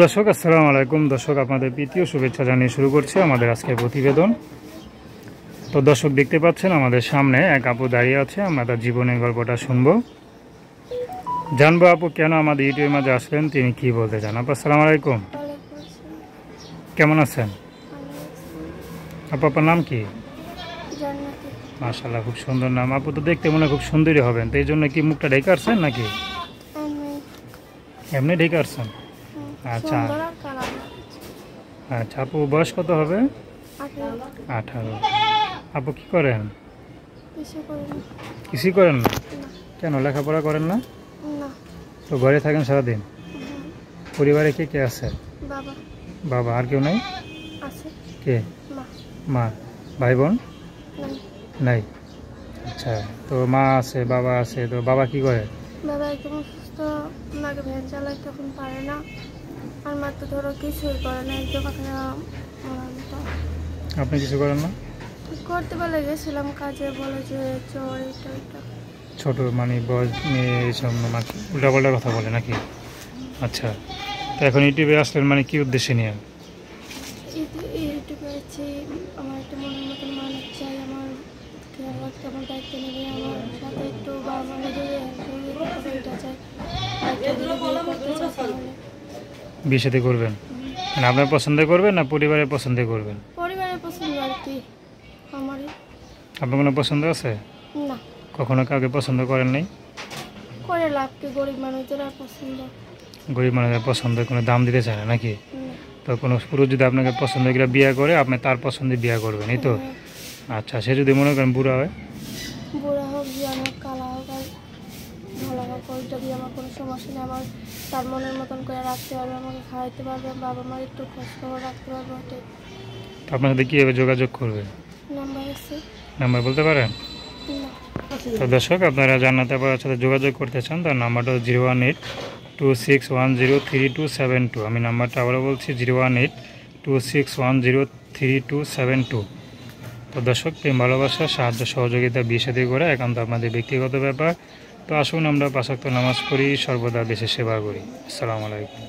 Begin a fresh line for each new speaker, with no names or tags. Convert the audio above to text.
দর্শক আসসালামু আলাইকুম। দর্শক আপনাদের প্রীতীয় শুভেচ্ছা জানিয়ে শুরু করছি আমাদের আজকের প্রতিবেদন। তো দর্শক দেখতে পাচ্ছেন আমাদের সামনে এক আপু দাঁড়িয়ে আছে, আমরা তার জীবনের গল্পটা শুনবো, জানবো আপু কেন আমাদের ইউটিউবের মাঝে আসলেন, তিনি কি বলতে চান। আপু আসসালামু আলাইকুম, কেমন আছেন? আপু আপনার নাম কি? মাশাআল্লাহ, খুব সুন্দর নাম। আপু তো দেখতে মনে খুব সুন্দরী হবেন, তো এই জন্য কি মুখটা ঢেকে আসছেন নাকি এমনি ঢেকে আসছেন? আচ্ছা আচ্ছা। আপু বয়স কত হবে? 18। আপু কি করেন? কিছুই করেন না? কেন, লেখাপড়া করেন না? তো ঘরে থাকেন সারাদিন? পরিবারে কে কে আছে? বাবা, আর কেউ নাই? কে? মা। ভাই বোন নাই? আচ্ছা, তো মা আছে, বাবা আছে, তো বাবা কি করে?
বাবা একদম অসুস্থ, ওনাকে ভ্যান চালায় তখন পারে না, আর মা তো ধরো কিছুই করে না, একদম
আপনি কিছু করেন না?
করতে বলে গেছিলাম কাজে, বলে যে চোর এটা এটা।
ছোট মানে বয়স মেয়ে এইসব মানে উল্টাপাল্টা কথা বলে নাকি? আচ্ছা, তো এখন ইউটিউবে আসলেন মানে কি উদ্দেশ্যে নিয়ে?
ইউটিউবে আছি, আমার একটা মনের মতন মানুষ চাই, আমার খেয়াল রাখতে, আমার দায়িত্ব নেবে, আমার সাথে একটু বা আমার এটা চাই।
বিয়ে সাথে করবেন মানে আপনার পছন্দ করবেন না পরিবারের পছন্দ করবেন?
পরিবারের পছন্দ আর কি, আমারই।
আপনার কোনো পছন্দ আছে?
না।
কখনো কাউকে পছন্দ করেন নাই?
করে লাভ কি, গরিব মানুষদের আর পছন্দ?
গরিব মানুষের পছন্দ কোনো দাম দিতে চায় না নাকি? তো কোনো পুরুষ যদি আপনাকে পছন্দ করে বিয়ে করে, আপনি তার পছন্দে বিয়ে করবেন, এই তো? আচ্ছা, সে যদি মনে করেন বুড়া হয়?
বুড়া হোক, জিয়ান হোক, কালা হোক, আর ভালো হোক, ওইটা দিয়ে আমার কোনো সমস্যা নেই। আমার তার মনের মতন করে রাখতে পারবে, আমাকে খাওয়াইতে পারবে, বাবা মার একটু খোঁজ খবর রাখতে পারবে, ওটাই।
আপনার সাথে কীভাবে যোগাযোগ করবে?
নাম্বার আছে?
নাম্বার বলতে পারেন?
না।
তো দর্শক, আপনারা জান্নাত আপার সাথে যোগাযোগ করতে চান, তার নাম্বারটা 01826103272। আমি নাম্বারটা আবারও বলছি 01826103272। তো দর্শক, প্রেম ভালোবাসা সাহায্য সহযোগিতা বিয়ে শাদী করে একান্ত আপনাদের ব্যক্তিগত ব্যাপার। তো আসুন আমরা 5 ওয়াক্ত নামাজ পড়ি, সর্বদা দেশের সেবা করি। আসসালামু আলাইকুম।